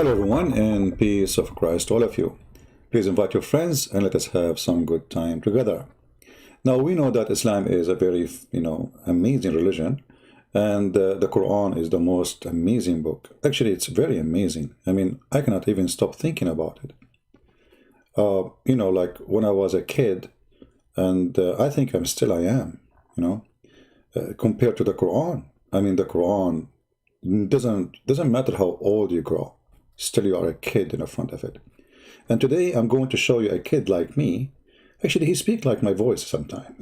Hello everyone, and peace of Christ to all of you. Please invite your friends and let us have some good time together. Now we know that Islam is a very, amazing religion, and the Quran is the most amazing book. Actually, it's very amazing. I mean, I cannot even stop thinking about it. Like when I was a kid, and I think I am, compared to the Quran. I mean, the Quran doesn't matter how old you grow. Still you are a kid in the front of it. And today I'm going to show you a kid like me. Actually, he speaks like my voice sometime,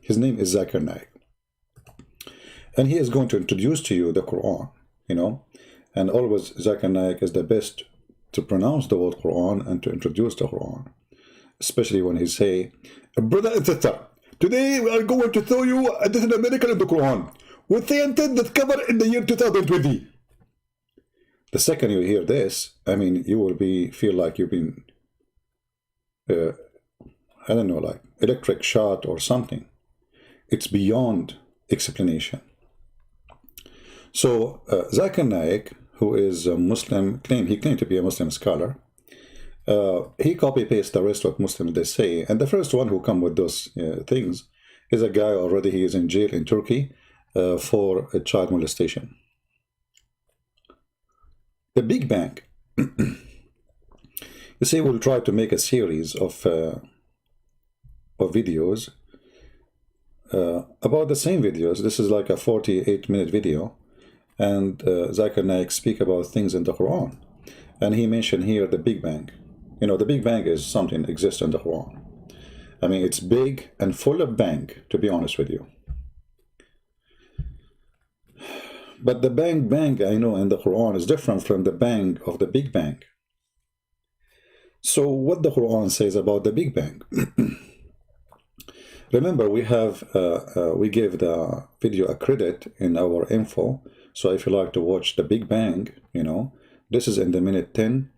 His name is Zakir Naik. And he is going to introduce to you the Quran, And always Zakir Naik is the best to pronounce the word Quran and to introduce the Quran. Especially when he say, brother and sister, today we are going to show you this is a miracle in the Quran, with the intent discovered in the year 2020. The second you hear this, I mean, you will feel like you've been, like electric shot or something. It's beyond explanation. So Zakir Naik, who is a Muslim, he claimed to be a Muslim scholar. He copy-pastes the rest of what Muslims they say, and the first one who come with those things is a guy already. He is in jail in Turkey for a child molestation. The Big Bang. You see, we'll try to make a series of videos about the same videos. This is like a 48-minute video, and Zakir Naik speak about things in the Quran, and he mentioned here the Big Bang. The Big Bang is something that exists in the Quran. I mean, it's big and full of bang, to be honest with you. But the bang I know in the Quran is different from the bang of the Big Bang. So what the Quran says about the Big Bang? Remember, we gave the video a credit in our info. So if you like to watch the Big Bang, this is in the minute 10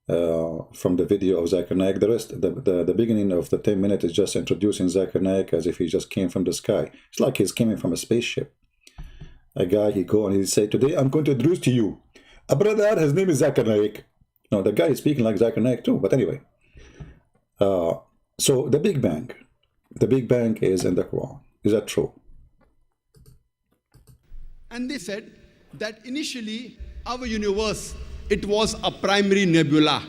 from the video of Zakir Naik. The rest, the beginning of the 10 minutes is just introducing Zakir Naik as if he just came from the sky. It's like he's coming from a spaceship. A guy, he go and he say, today I'm going to introduce to you a brother, his name is Zakir Naik. No, the guy is speaking like Zakir Naik too, but anyway. So the Big Bang is in the Quran. Is that true? And they said that initially our universe, it was a primary nebula.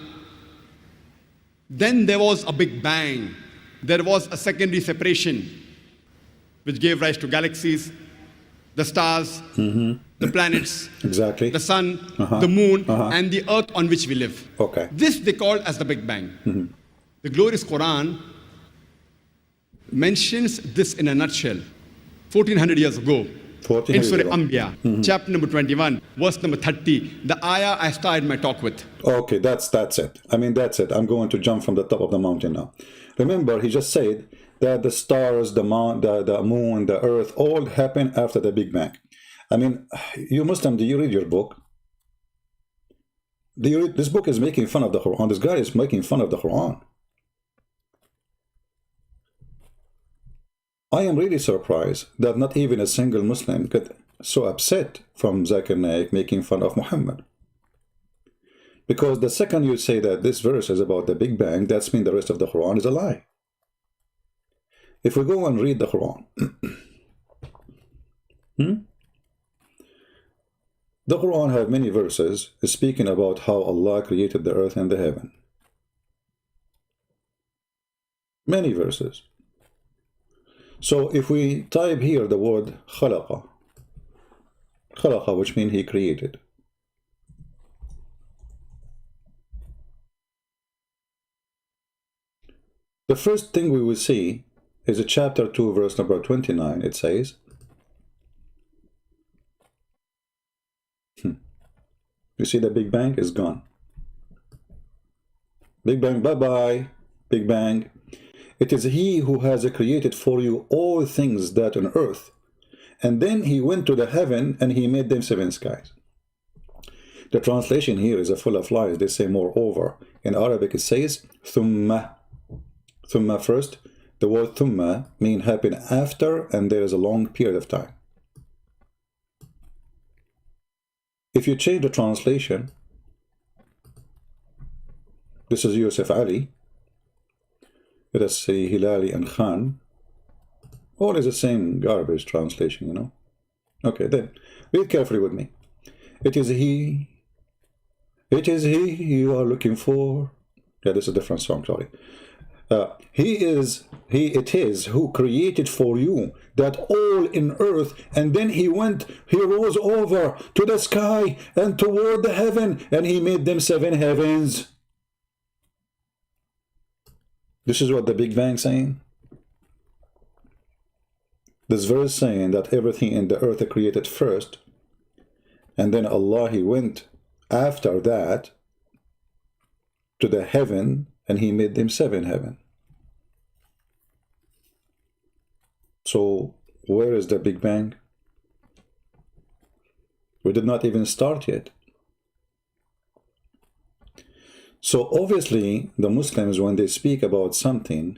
Then there was a Big Bang. There was a secondary separation, which gave rise to galaxies, the stars, the planets, exactly, the sun, the moon, and the earth on which we live. Okay. This they call as the Big Bang. The glorious Quran mentions this in a nutshell 1400 years ago in Surah Anbiya, chapter number 21, verse number 30, the ayah I started my talk with. Okay, that's it. I mean, that's it. I'm going to jump from the top of the mountain now. Remember, he just said that the stars, the moon, the earth, all happened after the Big Bang. I mean, you Muslim, do you read your book? This book is making fun of the Quran. This guy is making fun of the Quran. I am really surprised that not even a single Muslim got so upset from Zakir Naik making fun of Muhammad. Because the second you say that this verse is about the Big Bang, that's mean the rest of the Quran is a lie. If we go and read the Quran, the Quran has many verses speaking about how Allah created the earth and the heaven. Many verses. So if we type here the word khalaqa, which means he created. The first thing we will see is a chapter 2, verse number 29. It says, you see the Big Bang is gone. Big Bang, bye-bye. Big Bang. It is he who has created for you all things that on earth. And then he went to the heaven and he made them 7 skies. The translation here is full of lies. They say moreover. In Arabic it says thumma. Thumma first. The word thumma means happen after, and there is a long period of time. If you change the translation, This is Yusuf Ali. Let us say Hilali and Khan. All is the same garbage translation, you know. Okay, then read carefully with me. It is he you are looking for. Yeah, this is a different song, sorry. It is who created for you that all in earth, and then he rose over to the sky and toward the heaven, and he made them 7 heavens. This is what the Big Bang saying. This verse saying that everything in the earth created first, and then Allah, he went after that to the heaven, and he made them 7 heaven. So where is the Big Bang? We did not even start yet. So obviously the Muslims, when they speak about something,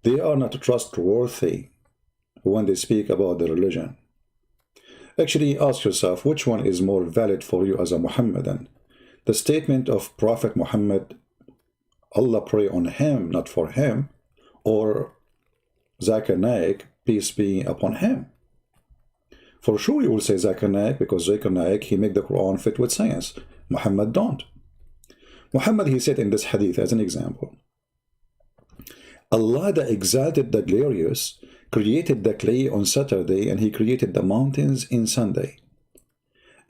they are not trustworthy when they speak about the religion. Actually, ask yourself, which one is more valid for you as a Muhammadan? The statement of Prophet Muhammad, Allah pray on him, not for him, or Zakir Naik, peace be upon him? For sure you will say Zakir Naik, because Zakir Naik, he make the Quran fit with science. Muhammad don't. Muhammad, he said in this hadith, as an example, Allah, the exalted, the glorious, created the clay on Saturday, and he created the mountains in Sunday.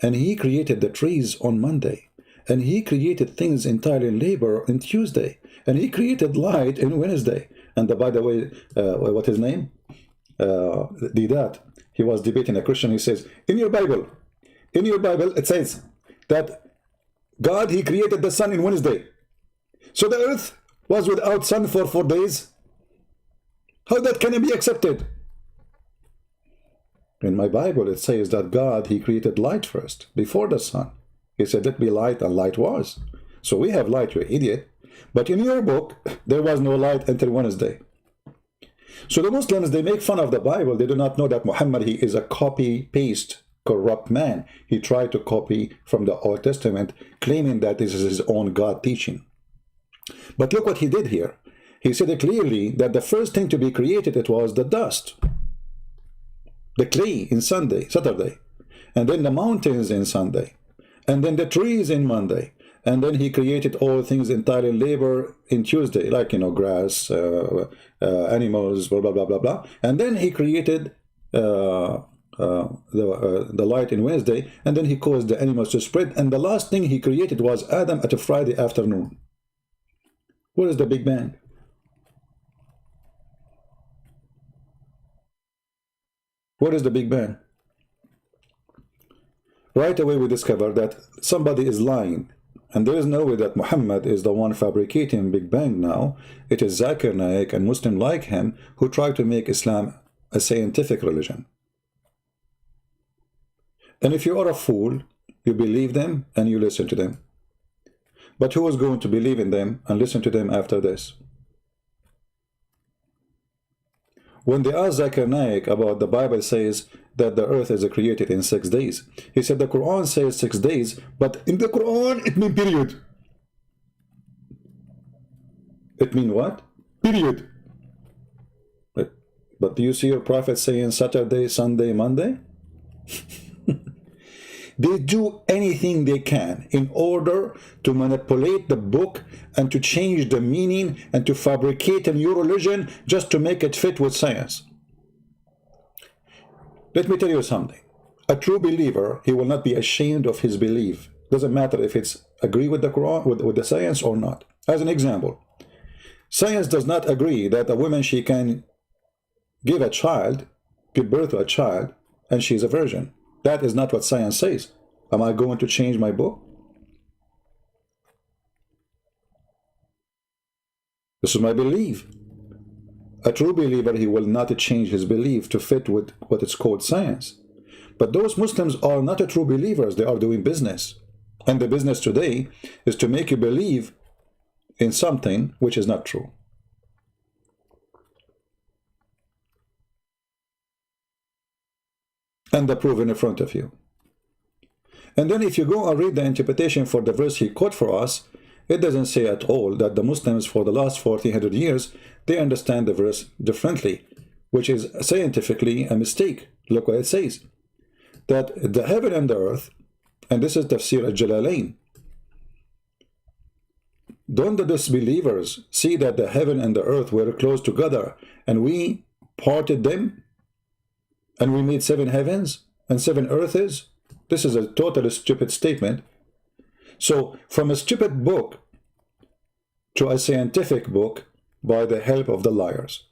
And he created the trees on Monday. And he created things entirely in labor on Tuesday. And he created light in Wednesday. And by the way, what his name? Didat. He was debating a Christian. He says, in your Bible, it says that God, he created the sun in Wednesday. So the earth was without sun for 4 days. How that can be accepted? In my Bible, it says that God, he created light first, before the sun. He said, let be light, and light was. So we have light, you idiot. But in your book, there was no light until Wednesday. So the Muslims, they make fun of the Bible. They do not know that Muhammad, he is a copy-paste, corrupt man. He tried to copy from the Old Testament, claiming that this is his own God teaching. But look what he did here. He said clearly that the first thing to be created, it was the dust, the clay in Saturday, and then the mountains in Sunday, and then the trees in Monday, and then he created all things entirely labor in Tuesday, like, you know, grass, animals, blah, blah, blah, blah, blah. And then he created the light in Wednesday, and then he caused the animals to spread. And the last thing he created was Adam at a Friday afternoon. Where is the Big Bang? What is the Big Bang? Right away we discover that somebody is lying. And there is no way that Muhammad is the one fabricating Big Bang now. It is Zakir Naik and Muslims like him who try to make Islam a scientific religion. And if you are a fool, you believe them and you listen to them. But who is going to believe in them and listen to them after this? When they asked Zakir Naik about the Bible says that the earth is created in 6 days, he said the Quran says 6 days, but in the Quran it means period. It means what? Period. But do you see your prophet saying Saturday, Sunday, Monday? They do anything they can in order to manipulate the book and to change the meaning and to fabricate a new religion just to make it fit with science. Let me tell you something. A true believer, he will not be ashamed of his belief. Doesn't matter if it's agree with the Quran, with the science or not. As an example, science does not agree that a woman, she can give birth to a child, and she's a virgin. That is not what science says. Am I going to change my book? This is my belief. A true believer, he will not change his belief to fit with what is called science. But those Muslims are not a true believers. They are doing business. And the business today is to make you believe in something which is not true. And the proof in front of you. And then if you go and read the interpretation for the verse he quote for us, it doesn't say at all that the Muslims for the last 1400 years, they understand the verse differently, which is scientifically a mistake. Look what it says. That the heaven and the earth, and this is Tafsir al-Jalalain, don't the disbelievers see that the heaven and the earth were close together, and we parted them, and we made 7 heavens and 7 earths? This is a totally stupid statement. So, from a stupid book to a scientific book by the help of the liars.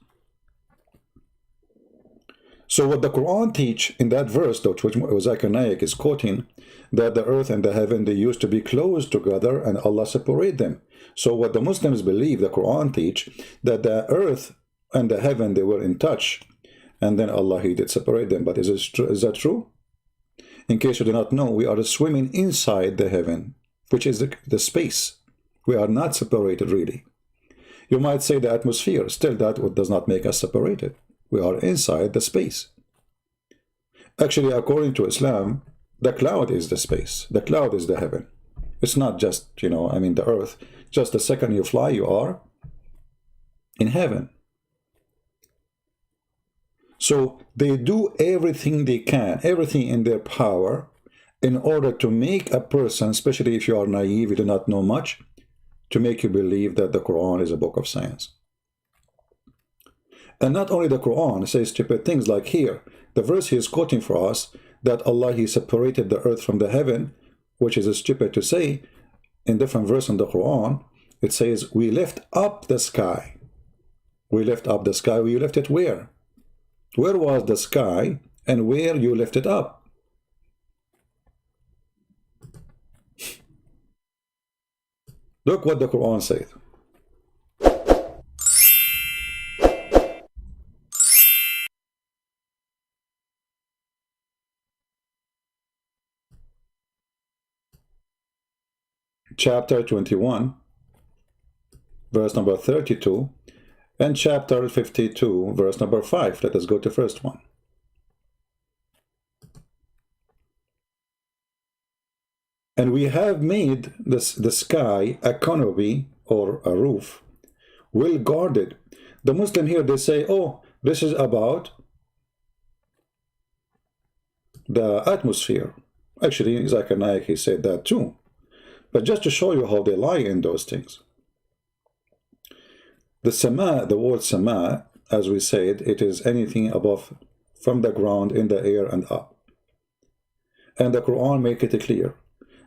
So what the Quran teach in that verse, which Zakir Naik is quoting, that the earth and the heaven, they used to be close together and Allah separate them. So what the Muslims believe, the Quran teach, that the earth and the heaven, they were in touch, and then Allah, He did separate them. But is that true? In case you do not know, we are swimming inside the heaven, which is the space. We are not separated, really. You might say the atmosphere, still that does not make us separated. We are inside the space. Actually, according to Islam, the cloud is the space. The cloud is the heaven. It's not just, the earth. Just the second you fly, you are in heaven. So they do everything they can, everything in their power, in order to make a person, especially if you are naive, you do not know much, to make you believe that the Quran is a book of science. And not only the Quran says stupid things like here, the verse he is quoting for us, that Allah, He separated the earth from the heaven, which is stupid to say. In different verse in the Quran, it says, we lift up the sky. We lift up the sky. We lift it where? Where was the sky and where you lift it up? Look what the Quran says. Chapter 21, verse number 32, and chapter 52, verse number 5. Let us go to the first one. And we have made the sky a canopy or a roof, well guarded. The Muslim here, they say, oh, this is about the atmosphere. Actually, Zakir Naik, he said that too. But just to show you how they lie in those things. The sama, the word sama, as we said, it is anything above, from the ground, in the air, and up. And the Quran make it clear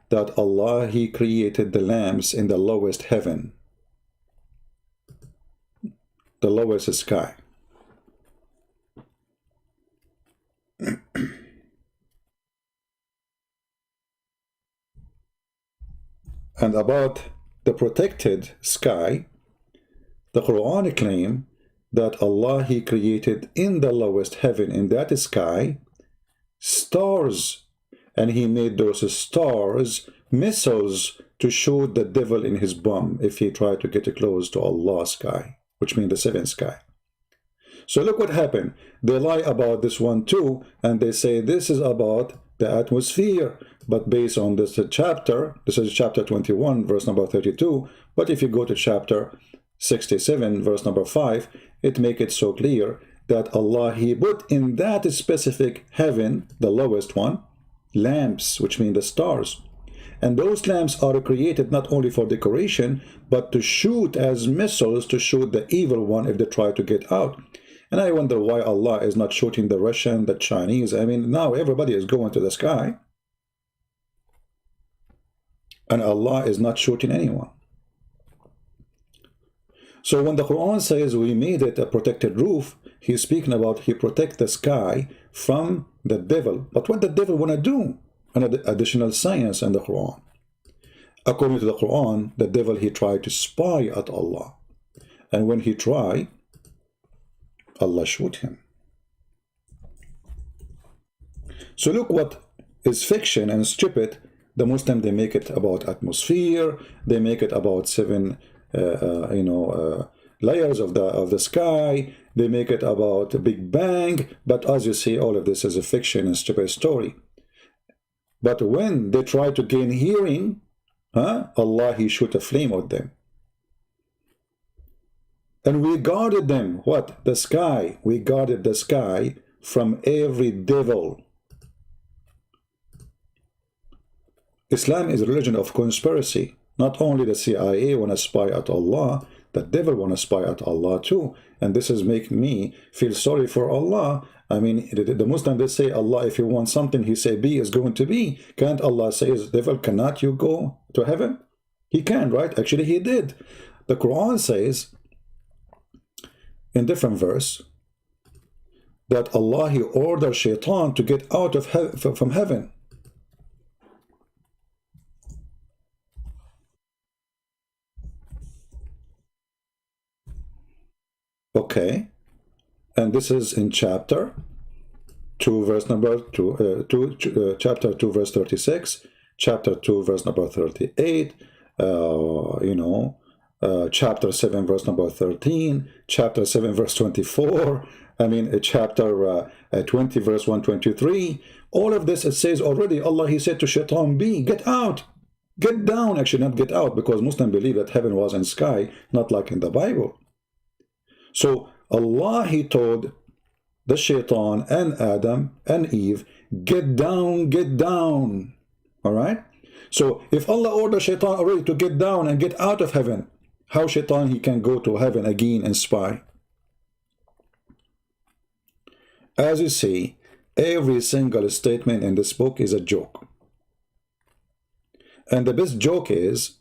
that Allah, He created the lamps in the lowest heaven, the lowest sky. And about the protected sky, the Quran claim that Allah, He created in the lowest heaven, in that sky, stars, and He made those stars missiles to shoot the devil in his bum if he tried to get close to Allah's sky, which means the seventh sky. So look what happened. They lie about this one too, and they say this is about the atmosphere. But based on this chapter, this is chapter 21, verse number 32. But if you go to chapter 67, verse number 5, it makes it so clear that Allah, He put in that specific heaven, the lowest one, lamps, which mean the stars. And those lamps are created not only for decoration, but to shoot as missiles, to shoot the evil one if they try to get out. And I wonder why Allah is not shooting the Russian, the Chinese. I mean, now everybody is going to the sky. And Allah is not shooting anyone. So when the Quran says we made it a protected roof, He's speaking about He protect the sky from the devil. But what the devil want to do? An additional science in the Quran. According to the Quran, the devil, he tried to spy at Allah. And when he tried, Allah shoot him. So look what is fiction and stupid. The Muslim, they make it about atmosphere. They make it about 7, layers of the sky. They make it about a Big Bang. But as you see, all of this is a fiction and stupid story. But when they try to gain hearing, Allah, He shoot a flame at them. And we guarded them, what? The sky. We guarded the sky from every devil. Islam is a religion of conspiracy. Not only the CIA want to spy at Allah, the devil want to spy at Allah too. And this is making me feel sorry for Allah. I mean, the Muslims, they say, Allah, if you want something, He say be is going to be. Can't Allah say, devil, cannot you go to heaven? He can, right? Actually, He did. The Quran says, in different verse, that Allah, He ordered shaitan to get out of from heaven. Okay, and this is in chapter 2, verse number 2, chapter 2, verse 36, chapter 2, verse number 38, chapter 7, verse number 13, chapter 7, verse 24, I mean, chapter 20, verse 123. All of this, it says already, Allah, He said to shaitan, get out, get down, actually not get out, because Muslims believe that heaven was in sky, not like in the Bible. So Allah, He told the shaitan and Adam and Eve, get down, get down. All right? So if Allah ordered shaitan already to get down and get out of heaven, how shaitan he can go to heaven again and spy? As you see, every single statement in this book is a joke. And the best joke is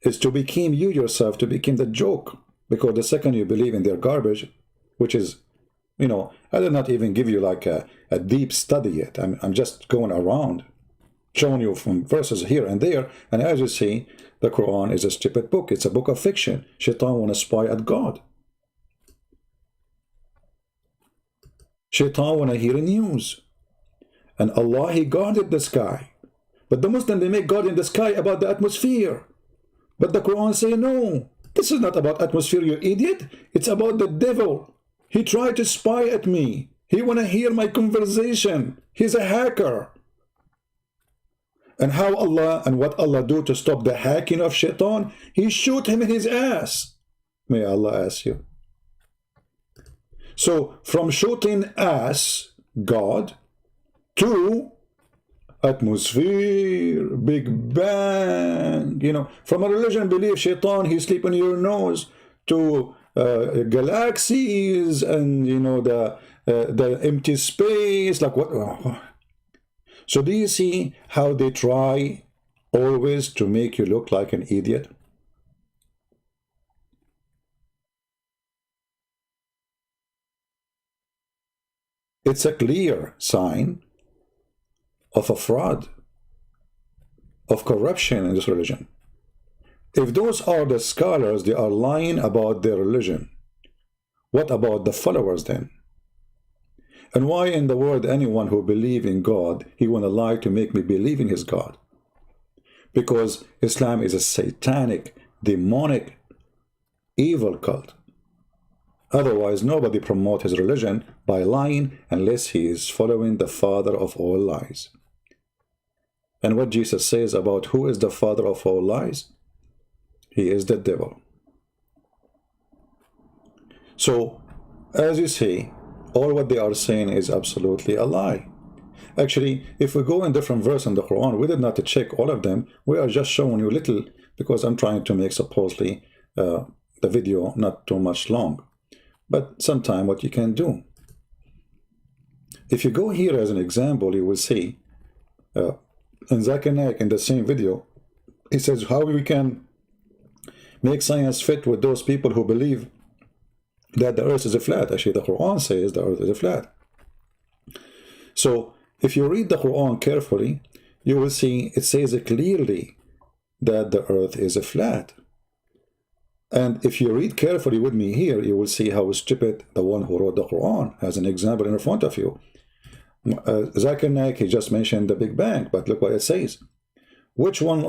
to become you yourself, to become the joke. Because the second you believe in their garbage, which is, I did not even give you like a deep study yet. I'm just going around, showing you from verses here and there. And as you see, the Quran is a stupid book. It's a book of fiction. Shaitan want to spy at God. Shaitan want to hear news. And Allah, He guarded the sky. But the Muslim, they make God in the sky about the atmosphere. But the Quran say, no, this is not about atmosphere, you idiot. It's about the devil. He tried to spy at me. He want to hear my conversation. He's a hacker. And how Allah and what Allah do to stop the hacking of shaitan? He shoot him in his ass. May Allah ask you. So from shooting ass, God, to atmosphere, Big Bang, from a religion belief, shaitan, he sleep in your nose, to galaxies and, the empty space, like what? So do you see how they try always to make you look like an idiot? It's a clear sign of a fraud, of corruption in this religion. If those are the scholars, they are lying about their religion. What about the followers then? And why in the world anyone who believes in God, he want to lie to make me believe in his God? Because Islam is a satanic, demonic, evil cult. Otherwise, nobody promotes his religion by lying unless he is following the father of all lies. And what Jesus says about who is the father of all lies? He is the devil. So, as you see, all what they are saying is absolutely a lie. Actually, if we go in different verses in the Quran, we did not check all of them. We are just showing you little, because I'm trying to make supposedly the video not too much long. But sometime what you can do. If you go here as an example, you will see in Zakir Naik in the same video, he says how we can make science fit with those people who believe that the earth is a flat. Actually, the Quran says the earth is a flat. So if you read the Quran carefully, you will see it says clearly that the earth is a flat. And if you read carefully with me here, you will see how stupid the one who wrote the Quran as an example in front of you. Zakir Naik, he just mentioned the Big Bang, but look what it says. Which one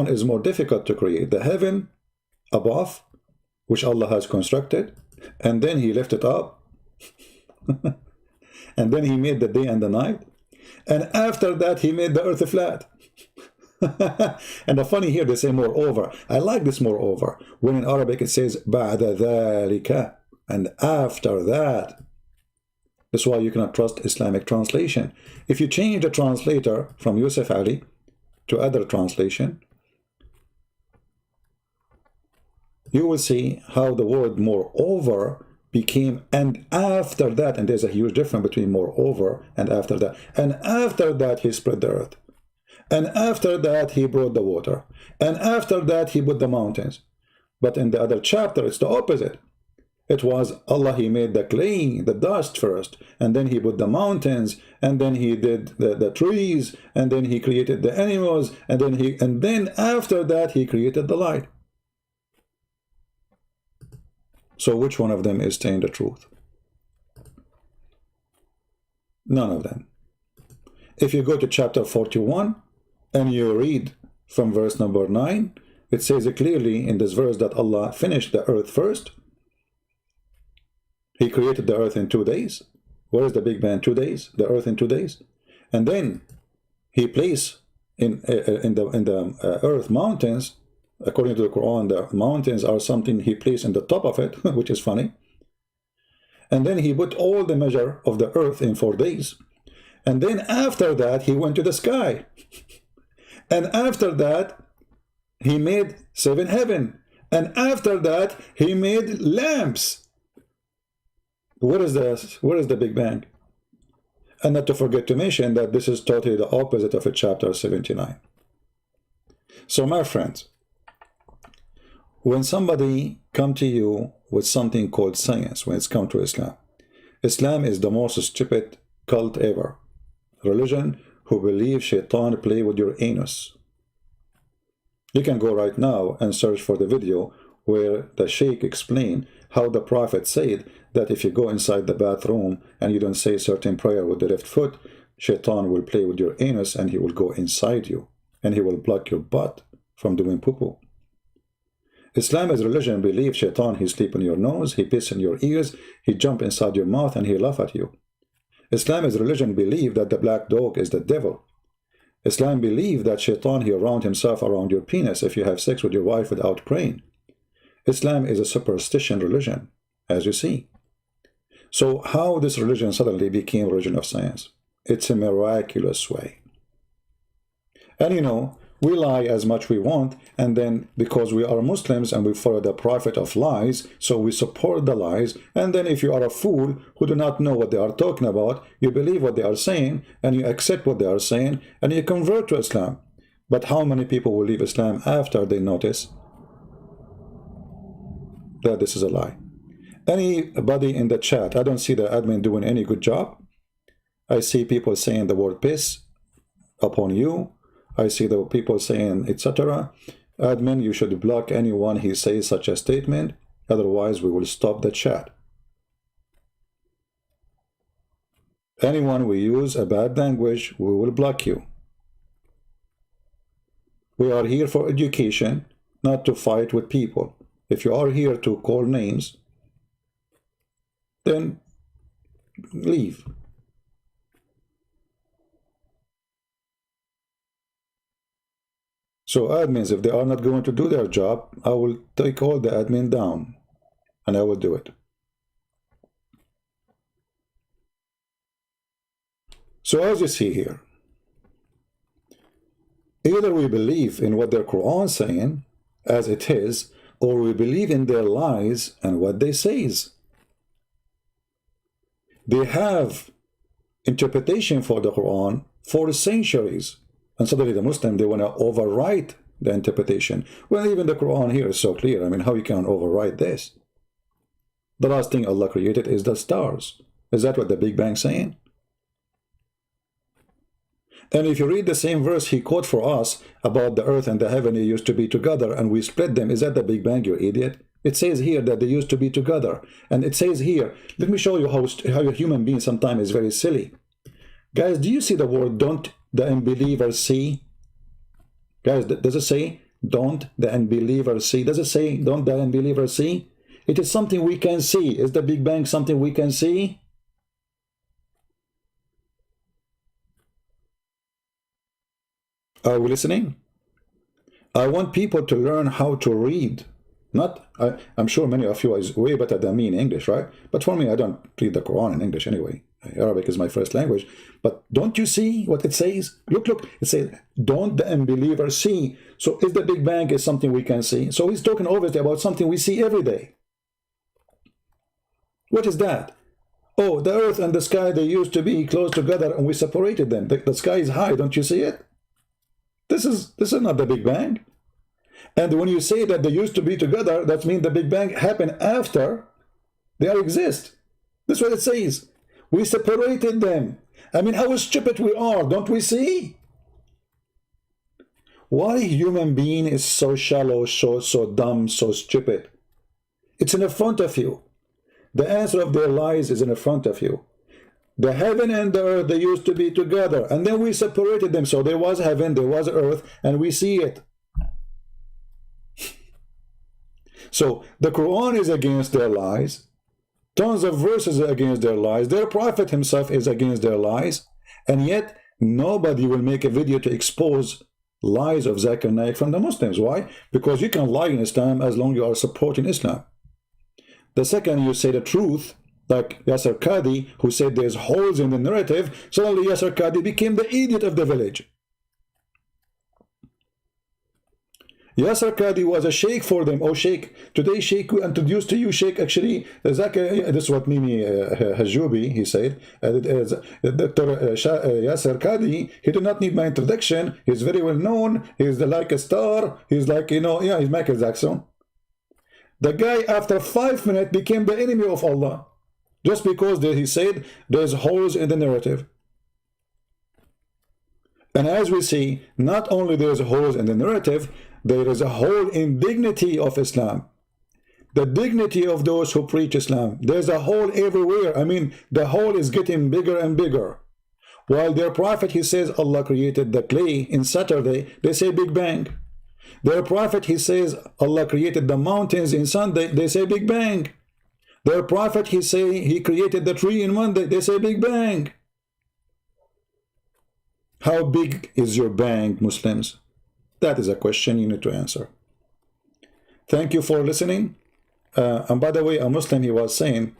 is more difficult to create? The heaven above, which Allah has constructed, and then he left it up, and then he made the day and the night, and after that he made the earth flat. And the funny here, they say moreover. I like this moreover. When in Arabic it says بعد ذلك, and after that. That's why you cannot trust Islamic translation. If you change the translator from Yusuf Ali to other translation, you will see how the word moreover became and after that, and there's a huge difference between moreover and after that. And after that he spread the earth. And after that he brought the water. And after that he put the mountains. But in the other chapter it's the opposite. It was Allah, he made the clay, the dust first, and then he put the mountains, and then he did the trees, and then he created the animals, and then after that he created the light. So which one of them is saying the truth? None of them. If you go to chapter 41 and you read from verse number 9, it says clearly in this verse that Allah finished the earth first. He created the earth in 2 days. Where is the Big Bang? 2 days. The earth in 2 days. And then he placed in the earth mountains. According to the Quran, the mountains are something he placed in the top of it, which is funny. And then he put all the measure of the earth in 4 days. And then after that, he went to the sky. And after that, he made 7 heaven. And after that, he made lamps. What is this? What is the Big Bang? And not to forget to mention that this is totally the opposite of chapter 79. So my friends, when somebody come to you with something called science, when it's come to Islam, Islam is the most stupid cult ever. Religion who believes Shaitan play with your anus. You can go right now and search for the video where the Sheikh explained how the Prophet said that if you go inside the bathroom and you don't say certain prayer with the left foot, Shaitan will play with your anus and he will go inside you and he will block your butt from doing poo-poo. Islam as religion believes Shaitan, he sleep on your nose, he piss in your ears, he jump inside your mouth and he laugh at you. Islam as religion believe that the black dog is the devil. Islam believe that Shaitan, he around himself around your penis if you have sex with your wife without praying. Islam is a superstition religion, as you see. So how this religion suddenly became a religion of science? It's a miraculous way. And you know, we lie as much we want, and then because we are Muslims and we follow the prophet of lies, so we support the lies, and then if you are a fool who do not know what they are talking about, you believe what they are saying, and you accept what they are saying, and you convert to Islam. But how many people will leave Islam after they notice that this is a lie? Anybody in the chat, I don't see the admin doing any good job. I see people saying the word piss upon you. I see the people saying etc. Admin, you should block anyone who says such a statement. Otherwise, we will stop the chat. Anyone who use a bad language, we will block you. We are here for education, not to fight with people. If you are here to call names, then leave. So admins, if they are not going to do their job, I will take all the admin down, and I will do it. So as you see here, either we believe in what their Quran is saying, as it is, or we believe in their lies and what they says. They have interpretation for the Quran for centuries. And suddenly the Muslim, they want to overwrite the interpretation. Well, even the Quran here is so clear. I mean, how you can overwrite this? The last thing Allah created is the stars. Is that what the Big Bang saying? And if you read the same verse he quote for us about the earth and the heaven, they used to be together and we split them. Is that the Big Bang, you idiot? It says here that they used to be together. And it says here, let me show you how a human being sometimes is very silly. Guys, do you see the word don't the unbeliever see? Guys, does it say don't the unbeliever see? Does it say don't the unbeliever see? It is something we can see. Is the Big Bang something we can see? Are we listening? I want people to learn how to read. Not, I'm sure many of you is way better than me in English, right? But for me, I don't read the Quran in English anyway. Arabic is my first language. But don't you see what it says? Look, look. It says, don't the unbeliever see? So is the Big Bang is something we can see? So he's talking obviously about something we see every day. What is that? Oh, the earth and the sky, they used to be close together and we separated them. The sky is high, don't you see it? This is not the Big Bang. And when you say that they used to be together, that means the Big Bang happened after they exist. That's what it says. We separated them. I mean, how stupid we are, don't we see? Why human being is so shallow, so dumb, so stupid? It's in front of you. The answer of their lies is in front of you. The heaven and the earth, they used to be together, and then we separated them. So there was heaven, there was earth, and we see it. So the Quran is against their lies. Tons of verses are against their lies. Their prophet himself is against their lies. And yet, nobody will make a video to expose lies of Zakir Naik from the Muslims. Why? Because you can lie in Islam as long as you are supporting Islam. The second you say the truth, like Yasser Qadi, who said there's holes in the narrative, suddenly Yasser Qadi became the idiot of the village. Yasser Qadi was a sheikh for them. Oh, sheikh. Today, sheikh, we introduced to you, sheikh, actually, Zakir, this is what Mimi Hajubi, he said. Dr. Yasser Qadi, he did not need my introduction. He's very well known. He's like a star. He's like, you know, yeah, he's Michael Jackson. The guy, after 5 minutes, became the enemy of Allah. Just because he said there's holes in the narrative. And as we see, not only there's holes in the narrative, there is a hole in dignity of Islam. The dignity of those who preach Islam. There's a hole everywhere. I mean, the hole is getting bigger and bigger. While their prophet, he says Allah created the clay in Saturday, they say Big Bang. Their prophet, he says Allah created the mountains in Sunday, they say Big Bang. Their prophet, he say he created the tree in Monday, they say Big Bang. How big is your bang, Muslims? That is a question you need to answer. Thank you for listening. And by the way, a Muslim, he was saying,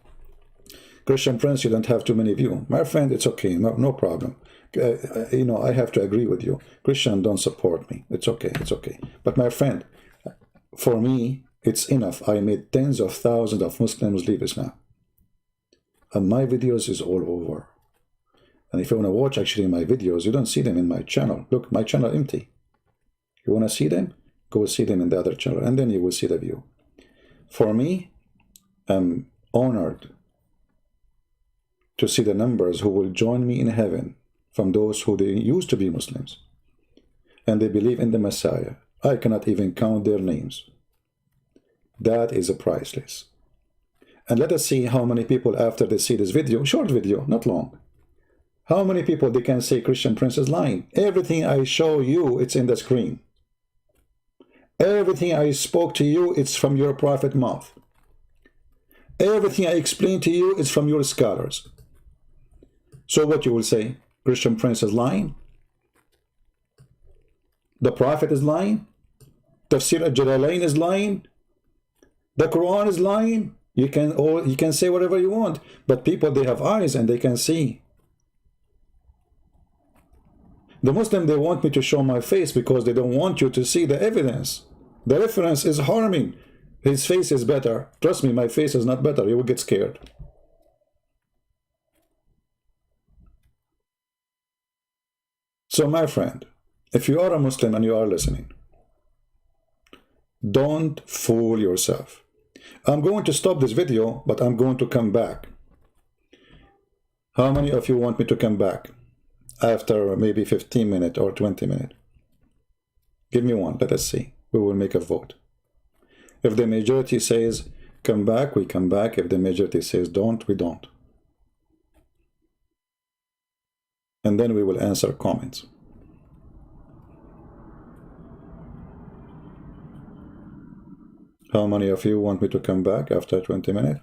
Christian Prince, you don't have too many views. My friend, it's okay, no problem. You know, I have to agree with you. Christian don't support me. It's okay, it's okay. But my friend, for me, it's enough. I made tens of thousands of Muslims leave Islam. And my videos is all over. And if you want to watch actually my videos, you don't see them in my channel. Look, my channel empty. You want to see them? Go see them in the other channel, and then you will see the view. For me, I'm honored to see the numbers who will join me in heaven from those who they used to be Muslims. And they believe in the Messiah. I cannot even count their names. That is priceless. And let us see how many people after they see this video, short video, not long, how many people they can say Christian Prince is lying. Everything I show you, it's in the screen. Everything I spoke to you, it's from your prophet mouth. Everything I explained to you is from your scholars. So what you will say? Christian Prince is lying? The prophet is lying? Tafsir al-Jalalain is lying? The Quran is lying? You can say whatever you want, but people, they have eyes and they can see. The Muslim, they want me to show my face because they don't want you to see the evidence. The reference is harming. His face is better. Trust me, my face is not better. You will get scared. So my friend, if you are a Muslim and you are listening, don't fool yourself. I'm going to stop this video, but I'm going to come back. How many of you want me to come back after maybe 15 minutes or 20 minutes? Give me one. Let us see. We will make a vote. If the majority says come back, we come back. If the majority says don't, we don't. And then we will answer comments. How many of you want me to come back after 20 minutes?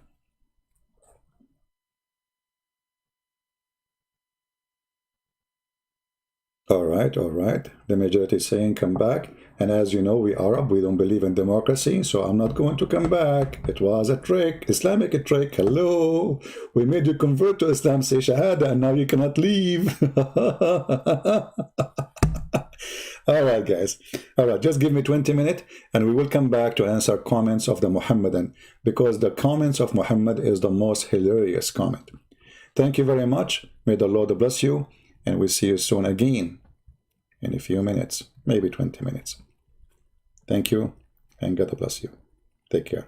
All right, all right. The majority is saying come back. And as you know, we Arab, we don't believe in democracy, so I'm not going to come back. It was a trick, Islamic trick. Hello, we made you convert to Islam, say Shahada, and now you cannot leave. All right, guys. All right, just give me 20 minutes, and we will come back to answer comments of the Muhammadan, because the comments of Muhammad is the most hilarious comment. Thank you very much. May the Lord bless you, and we'll see you soon again in a few minutes, maybe 20 minutes. Thank you, and God bless you. Take care.